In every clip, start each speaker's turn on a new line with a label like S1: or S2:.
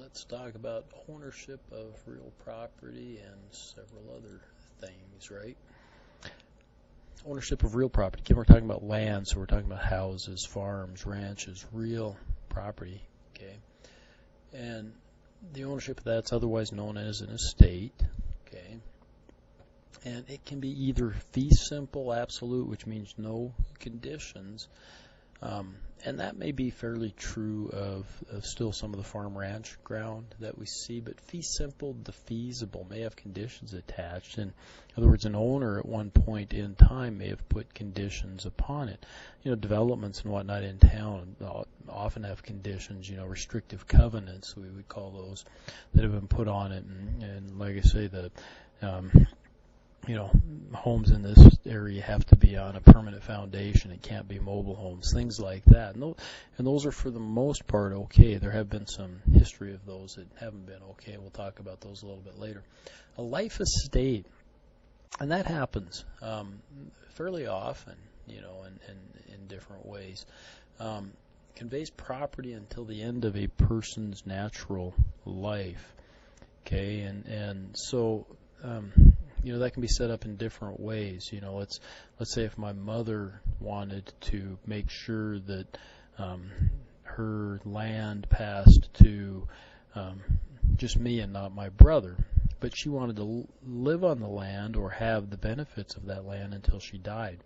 S1: let's talk about ownership of real property and several other things, right? Ownership of real property. Again, we're talking about land, so we're talking about houses, farms, ranches, real property, okay? And the ownership of that's otherwise known as an estate, okay? And it can be either fee simple, absolute, which means no conditions, and that may be fairly true of still some of the farm ranch ground that we see, but fee simple, the feasible, may have conditions attached. In other words, an owner at one point in time may have put conditions upon it. You know, developments and whatnot in town often have conditions, you know, restrictive covenants, we would call those, that have been put on it. And like I say, the you know, homes in this area have to be on a permanent foundation. It can't be mobile homes, things like that. And those are, for the most part, okay. There have been some history of those that haven't been okay. We'll talk about those a little bit later. A life estate, and that happens fairly often, you know, in different ways. Conveys property until the end of a person's natural life, okay? And so you know, that can be set up in different ways. You know, let's say if my mother wanted to make sure that her land passed to just me and not my brother, but she wanted to live on the land or have the benefits of that land until she died,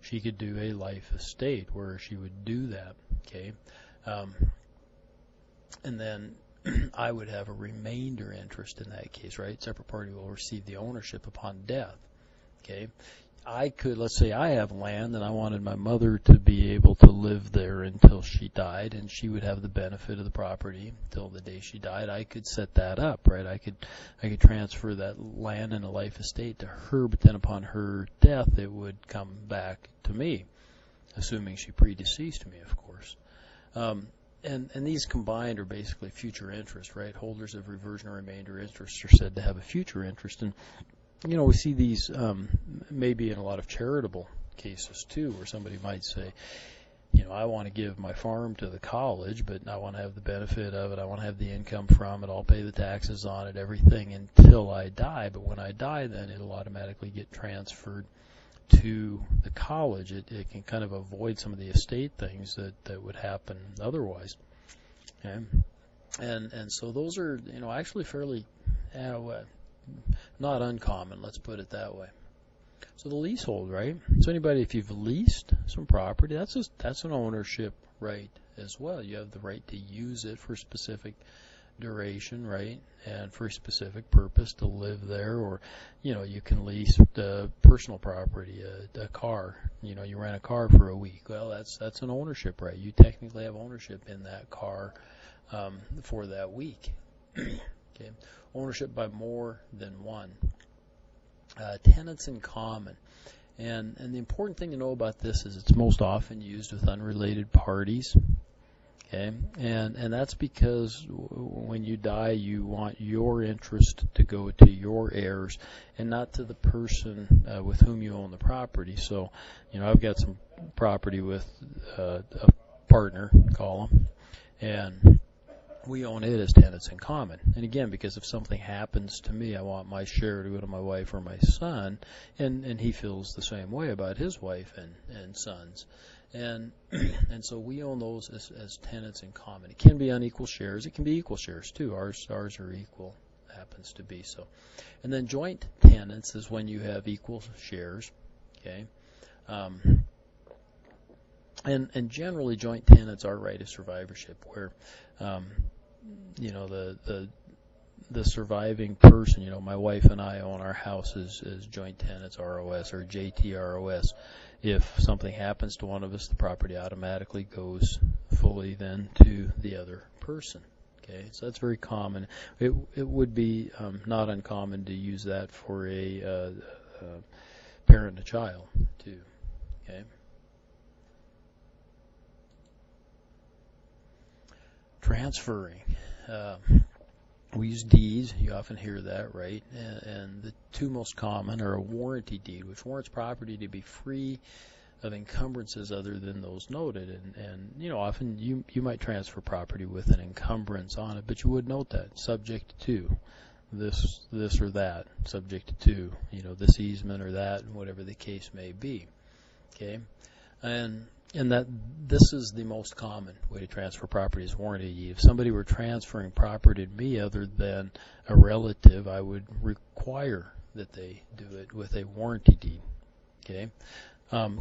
S1: she could do a life estate where she would do that, okay? And then I would have a remainder interest in that case, right? Separate party will receive the ownership upon death, okay? I could, let's say I have land and I wanted my mother to be able to live there until she died, and she would have the benefit of the property until the day she died. I could set that up, right? I could transfer that land and a life estate to her, but then upon her death it would come back to me, assuming she predeceased me, of course. And these combined are basically future interest, right? Holders of reversion or remainder interests are said to have a future interest. And, you know, we see these maybe in a lot of charitable cases, too, where somebody might say, you know, I want to give my farm to the college, but I want to have the benefit of it. I want to have the income from it. I'll pay the taxes on it, everything until I die. But when I die, then it'll automatically get transferred to the college. It can kind of avoid some of the estate things that would happen otherwise. Okay? And so those are, you know, actually fairly not uncommon, let's put it that way. So the leasehold, right? So anybody, if you've leased some property, that's an ownership right as well. You have the right to use it for a specific duration, right, and for a specific purpose to live there. Or, you know, you can lease the personal property, a car. You know, you rent a car for a week. Well, that's an ownership right. You technically have ownership in that car for that week. Okay, ownership by more than one. Tenants in common. And the important thing to know about this is it's most often used with unrelated parties. Okay, and that's because when you die, you want your interest to go to your heirs and not to the person with whom you own the property. So, you know, I've got some property with a partner, call him, and we own it as tenants in common. And again, because if something happens to me, I want my share to go to my wife or my son, and he feels the same way about his wife and sons. And so we own those as tenants in common. It can be unequal shares. It can be equal shares too. Ours are equal, happens to be so. And then joint tenants is when you have equal shares. Okay. And generally joint tenants are right of survivorship, where you know, the surviving person, you know, my wife and I own our house as joint tenants, ROS or JTROS. If something happens to one of us, the property automatically goes fully then to the other person. Okay, so that's very common. It would be not uncommon to use that for a parent and a child too. Okay. Transferring. We use deeds. You often hear that, right? And the two most common are a warranty deed, which warrants property to be free of encumbrances other than those noted. And you know, often you might transfer property with an encumbrance on it, but you would note that subject to this or that, subject to, you know, this easement or that, whatever the case may be. Okay, and that this is the most common way to transfer property is warranty deed. If somebody were transferring property to me other than a relative, I would require that they do it with a warranty deed. Okay.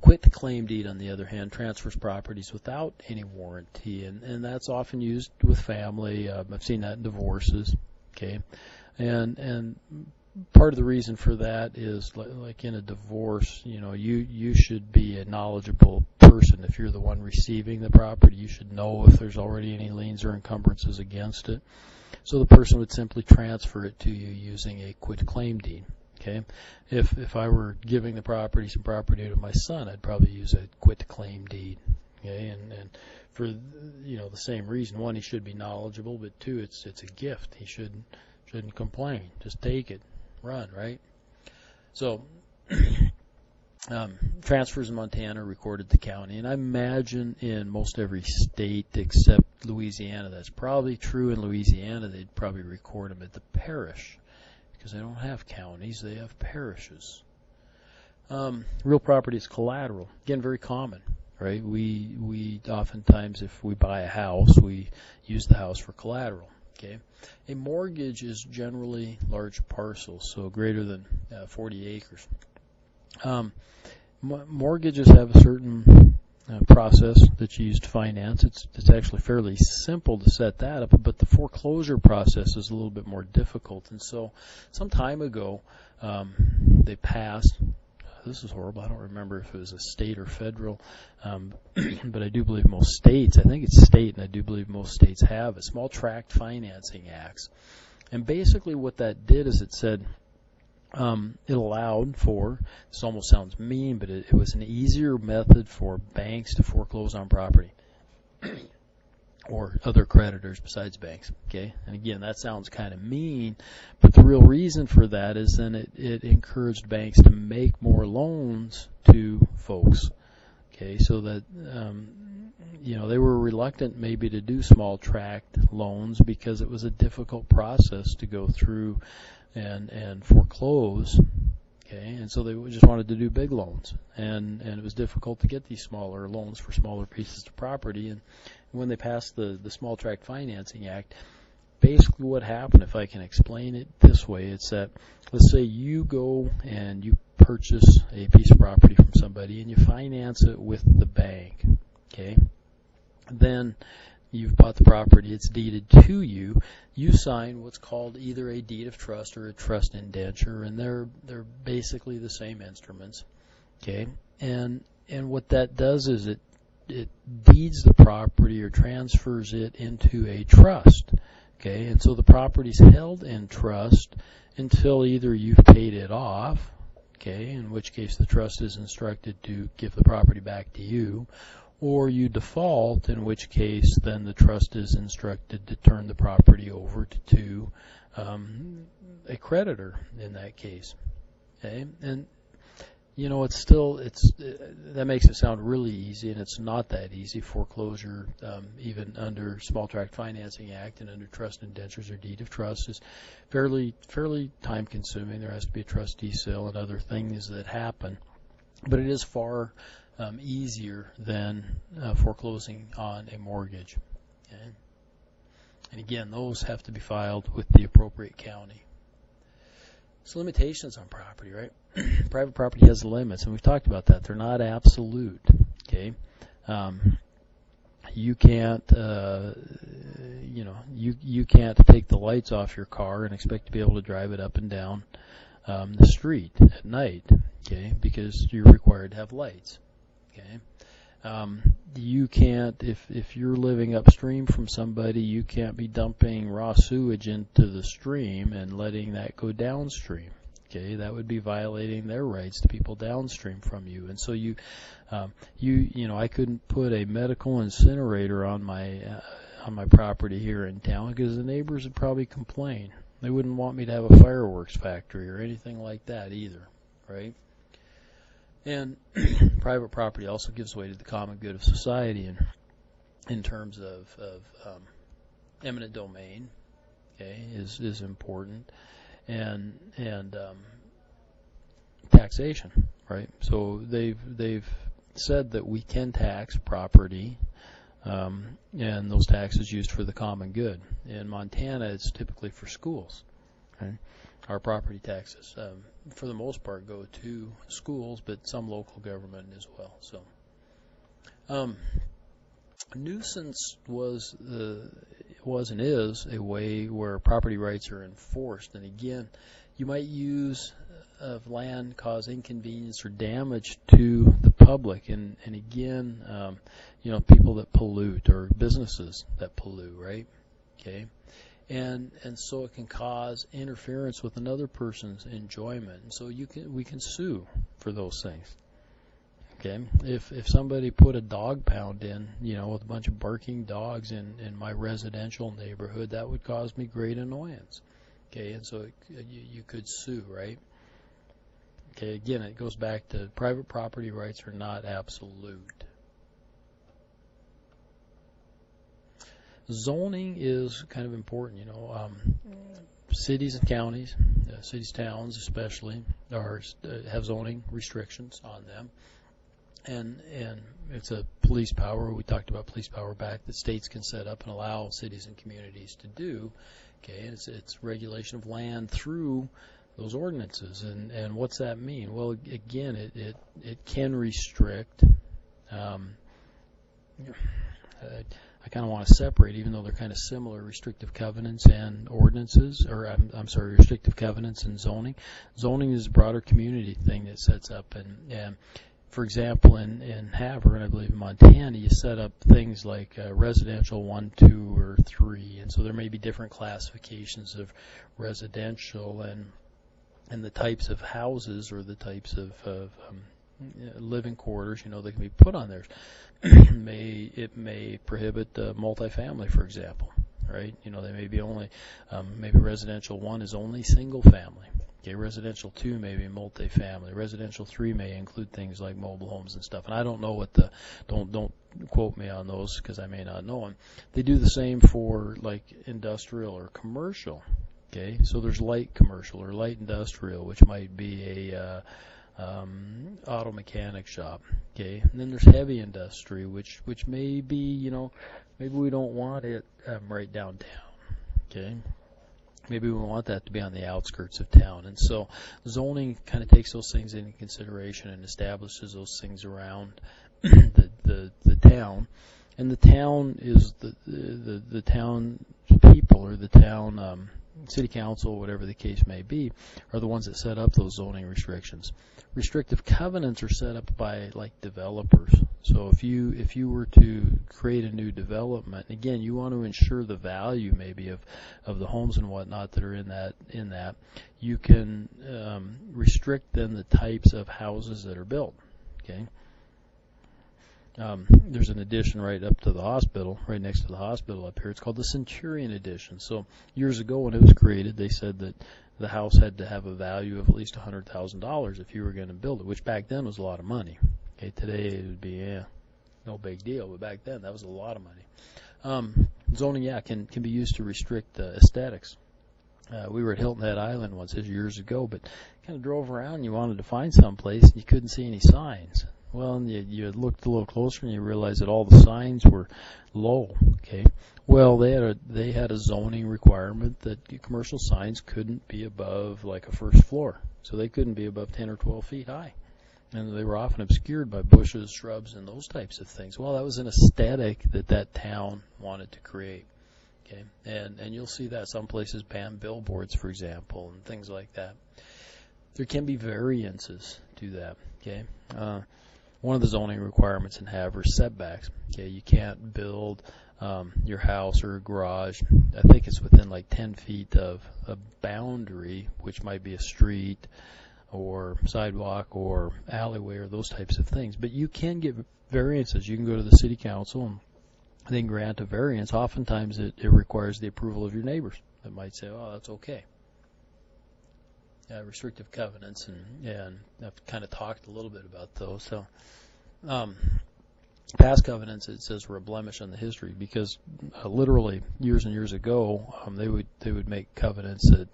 S1: Quit claim deed, on the other hand, transfers properties without any warranty, and that's often used with family. I've seen that in divorces. Okay, and part of the reason for that is like in a divorce, you know, you should be a knowledgeable person. If you're the one receiving the property, you should know if there's already any liens or encumbrances against it. So the person would simply transfer it to you using a quit claim deed. Okay, if I were giving the property, some property to my son, I'd probably use a quit claim deed. Okay, and for, you know, the same reason: one, he should be knowledgeable, but two, it's a gift. He shouldn't complain. Just take it, run, right? So transfers in Montana are recorded to county, and I imagine in most every state except Louisiana, that's probably true. In Louisiana, they'd probably record them at the parish, because they don't have counties, they have parishes. Real property is collateral. Again, very common, right? We oftentimes, if we buy a house, we use the house for collateral. Okay, a mortgage is generally large parcels, so greater than 40 acres. Mortgages have a certain process that you use to finance. It's actually fairly simple to set that up, but the foreclosure process is a little bit more difficult. And so some time ago, they passed, this is horrible, I don't remember if it was a state or federal, but I do believe most states, I think it's state, and I do believe most states have a small tract financing acts. And basically what that did is it said, it allowed for, this almost sounds mean, but it was an easier method for banks to foreclose on property or other creditors besides banks. Okay, and again, that sounds kind of mean, but the real reason for that is then it encouraged banks to make more loans to folks. Okay, so that you know, they were reluctant maybe to do small tract loans because it was a difficult process to go through and foreclose. Okay, and so they just wanted to do big loans, and it was difficult to get these smaller loans for smaller pieces of property. And when they passed the Small Tract Financing Act, basically what happened, if I can explain it this way, it's that, let's say you go and you purchase a piece of property from somebody and you finance it with the bank. Okay, then you've bought the property, it's deeded to you, you sign what's called either a deed of trust or a trust indenture, and they're basically the same instruments. Okay, and what that does is it deeds the property or transfers it into a trust. Okay, and so the property's held in trust until either you've paid it off, okay, in which case the trust is instructed to give the property back to you, or you default, in which case then the trust is instructed to turn the property over to a creditor in that case. Okay, and you know, that makes it sound really easy, and it's not that easy. Foreclosure, even under Small Tract Financing Act and under trust indentures or deed of trust, is fairly time consuming. There has to be a trustee sale and other things that happen, but it is far easier than foreclosing on a mortgage. Okay? And again, those have to be filed with the appropriate county. So limitations on property, right? Private property has limits, and we've talked about that. They're not absolute. Okay, you can't, you can't take the lights off your car and expect to be able to drive it up and down the street at night. Okay, because you're required to have lights. Okay, you can't, if you're living upstream from somebody, you can't be dumping raw sewage into the stream and letting that go downstream. Okay, that would be violating their rights to people downstream from you. And so I couldn't put a medical incinerator on my property here in town because the neighbors would probably complain. They wouldn't want me to have a fireworks factory or anything like that either, right? And private property also gives way to the common good of society in terms of eminent domain, okay, is important, and taxation, right? So they've said that we can tax property, and those taxes used for the common good. In Montana, it's typically for schools. Okay? Our property taxes, for the most part, go to schools, but some local government as well. So, nuisance was and is a way where property rights are enforced. And again, you might use of land cause inconvenience or damage to the public, and again, people that pollute or businesses that pollute, right? Okay. And so it can cause interference with another person's enjoyment. And so we can sue for those things. Okay, if somebody put a dog pound in, with a bunch of barking dogs in my residential neighborhood, that would cause me great annoyance. Okay, and so you could sue, right? Okay, again, it goes back to private property rights are not absolute. Zoning is kind of important, cities and counties, cities, towns especially, have zoning restrictions on them, and it's a police power. We talked about police power back that states can set up and allow cities and communities to do. Okay, it's regulation of land through those ordinances, and what's that mean? Well, again, it can restrict. I kind of want to separate, even though they're kind of similar, restrictive covenants and ordinances, or I'm sorry, restrictive covenants and zoning. Zoning is a broader community thing that sets up, and for example, in Havre, and I believe in Montana, you set up things like residential 1, 2, or 3, and so there may be different classifications of residential and the types of houses or the types of living quarters, that can be put on there. It may prohibit multifamily, for example, right? They may be only, maybe residential 1 is only single family. Okay, residential 2 may be multifamily. Residential 3 may include things like mobile homes and stuff. And I don't know what don't quote me on those because I may not know them. They do the same for like industrial or commercial. Okay, so there's light commercial or light industrial, which might be a auto mechanic shop. Okay, and then there's heavy industry, which may be, maybe we don't want it right downtown. Okay, maybe we want that to be on the outskirts of town, and so zoning kind of takes those things into consideration and establishes those things around the town, and the town is the town people or the town city council, whatever the case may be, are the ones that set up those zoning restrictions. Restrictive covenants are set up by like developers. So if you were to create a new development, again, you want to ensure the value maybe of the homes and whatnot that are in that, you can restrict then the types of houses that are built. Okay. There's an addition right up to the hospital, right next to the hospital up here. It's called the Centurion Edition. So years ago when it was created, they said that the house had to have a value of at least $100,000 if you were going to build it, which back then was a lot of money. Okay, today it would be no big deal, but back then that was a lot of money. Zoning, can be used to restrict aesthetics. We were at Hilton Head Island once years ago, but kind of drove around and you wanted to find someplace and you couldn't see any signs. Well, and you looked a little closer and you realized that all the signs were low. Okay, well they had a zoning requirement that commercial signs couldn't be above like a first floor, so they couldn't be above 10 or 12 feet high, and they were often obscured by bushes, shrubs, and those types of things. Well, that was an aesthetic that town wanted to create. Okay, and you'll see that some places ban billboards, for example, and things like that. There can be variances to that. Okay. One of the zoning requirements in Havre is setbacks. Okay, you can't build your house or a garage. I think it's within like 10 feet of a boundary, which might be a street or sidewalk or alleyway or those types of things. But you can get variances. You can go to the city council and they can grant a variance. Oftentimes it requires the approval of your neighbors that might say, oh, that's okay. Restrictive covenants, and I've kind of talked a little bit about those. So past covenants, it says were a blemish on the history, because literally years and years ago, they would make covenants that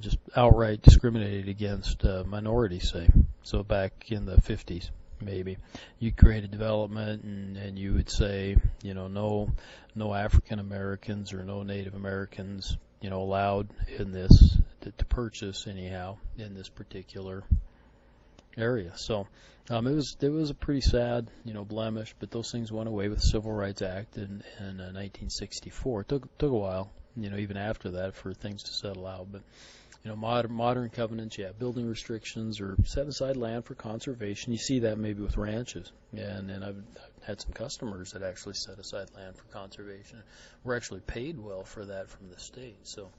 S1: just outright discriminated against minorities, say. So back in the 50s, maybe, you create a development and you would say, no African Americans or no Native Americans, allowed in this to purchase anyhow in this particular area. So it was a pretty sad, blemish, but those things went away with the Civil Rights Act in 1964. It took a while, even after that, for things to settle out. But modern covenants, building restrictions or setting aside land for conservation. You see that maybe with ranches, and I've had some customers that actually set aside land for conservation. We're actually paid well for that from the state. So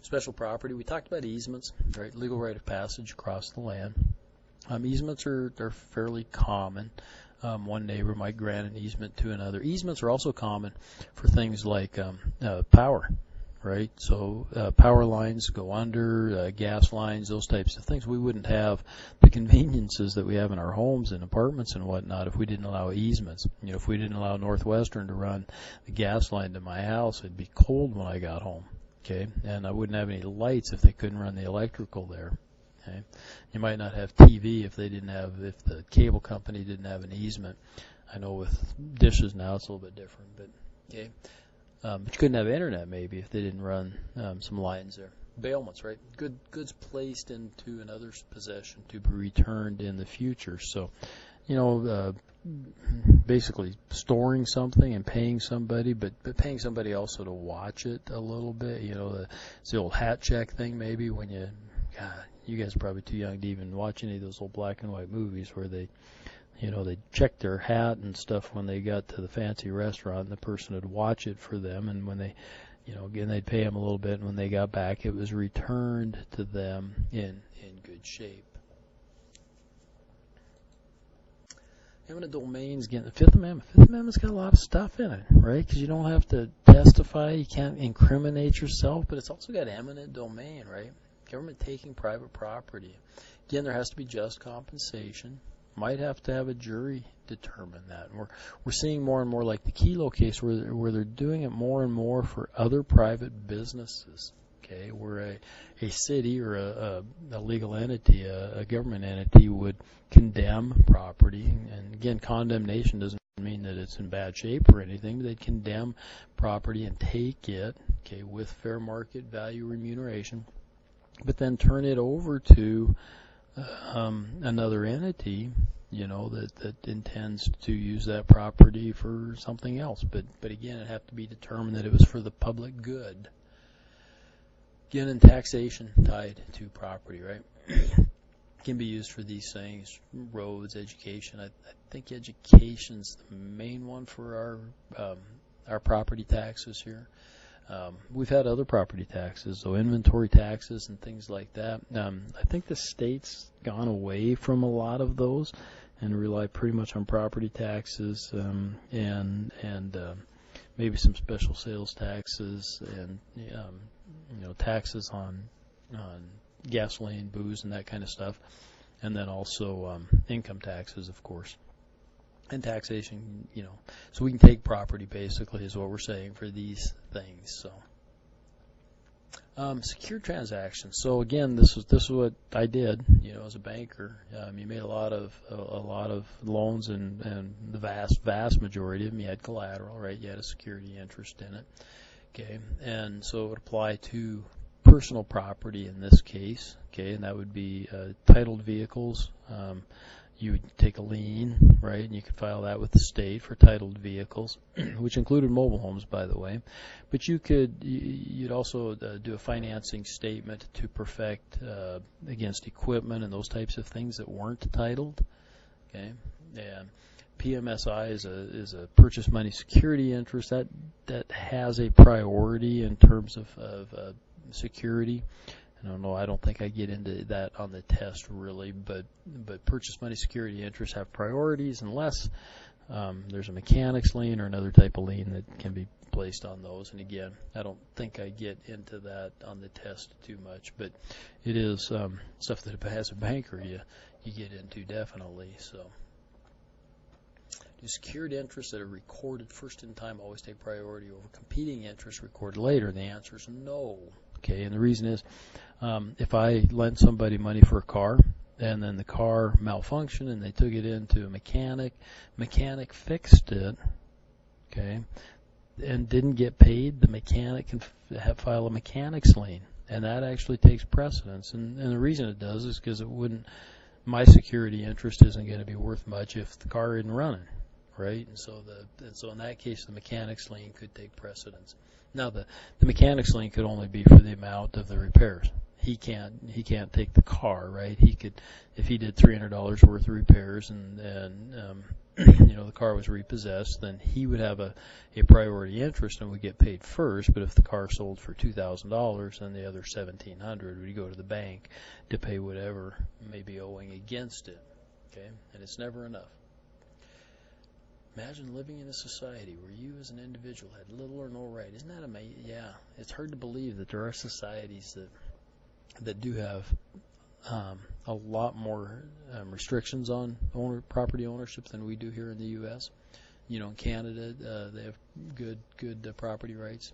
S1: special property. We talked about easements, right? Legal right of passage across the land. Easements are fairly common. One neighbor might grant an easement to another. Easements are also common for things like power, right? So power lines go under, gas lines, those types of things. We wouldn't have the conveniences that we have in our homes and apartments and whatnot if we didn't allow easements. If we didn't allow Northwestern to run the gas line to my house, it'd be cold when I got home, okay? And I wouldn't have any lights if they couldn't run the electrical there. Okay. You might not have TV if the cable company didn't have an easement. I know with dishes now it's a little bit different, but okay. But you couldn't have internet maybe if they didn't run some lines there. Bailments, right? Goods placed into another's possession to be returned in the future. So, basically storing something and paying somebody, but paying somebody also to watch it a little bit. It's the old hat check thing maybe when you guys are probably too young to even watch any of those old black and white movies where they checked their hat and stuff when they got to the fancy restaurant, and the person would watch it for them, and when they, again, they'd pay them a little bit, and when they got back, it was returned to them in good shape. Eminent domains, again, the Fifth Amendment. Fifth Amendment's got a lot of stuff in it, right? Because you don't have to testify, you can't incriminate yourself, but it's also got eminent domain, right? Government taking private property. Again, there has to be just compensation. Might have to have a jury determine that. And we're seeing more and more like the Kelo case where they're doing it more and more for other private businesses. Okay, where a city or a legal entity, a government entity would condemn property. And again, condemnation doesn't mean that it's in bad shape or anything. They'd condemn property and take it, okay, with fair market value remuneration, but then turn it over to another entity, that intends to use that property for something else. But again, it have to be determined that it was for the public good. Again, in taxation tied to property, right? Can be used for these things: roads, education. I think education's the main one for our property taxes here. We've had other property taxes, so inventory taxes and things like that. I think the state's gone away from a lot of those and rely pretty much on property taxes and maybe some special sales taxes and taxes on gasoline, booze, and that kind of stuff, and then also income taxes, of course. And taxation, so we can take property basically is what we're saying for these things. So, secure transactions. So again, this is what I did, as a banker. You made a lot of loans, and the vast majority of them you had collateral, right? You had a security interest in it, okay, and so it would apply to personal property in this case, okay, and that would be titled vehicles. You would take a lien, right, and you could file that with the state for titled vehicles, which included mobile homes, by the way. But you'd also do a financing statement to perfect against equipment and those types of things that weren't titled, okay. And PMSI is a purchase money security interest that has a priority in terms of security. I don't think I get into that on the test really, but purchase money security interests have priorities unless there's a mechanics lien or another type of lien that can be placed on those. And again, I don't think I get into that on the test too much, but it is stuff that as a banker you get into definitely. So secured interests that are recorded first in time always take priority over competing interests recorded later? And the answer is no. Okay, and the reason is if I lent somebody money for a car and then the car malfunctioned and they took it into a mechanic fixed it, okay, and didn't get paid, the mechanic can file a mechanic's lien, and that actually takes precedence. And the reason it does is because my security interest isn't going to be worth much if the car isn't running, right? And so in that case, the mechanic's lien could take precedence. Now the mechanic's lien could only be for the amount of the repairs. He can't take the car, right? He could, if he did $300 worth of repairs and the car was repossessed, then he would have a priority interest and would get paid first. But if the car sold for $2,000, then the other $1,700 would go to the bank to pay whatever may be owing against it. Okay, and it's never enough. Imagine living in a society where you as an individual had little or no right. Isn't that amazing? Yeah, it's hard to believe that there are societies that do have a lot more restrictions on property ownership than we do here in the U.S. In Canada, they have good property rights,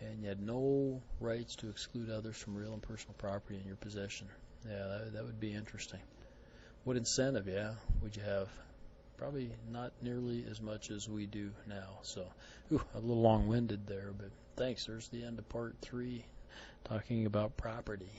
S1: and you had no rights to exclude others from real and personal property in your possession. Yeah, that would be interesting. What incentive, would you have? Probably not nearly as much as we do now. So, a little long-winded there, but thanks. There's the end of part 3, talking about property.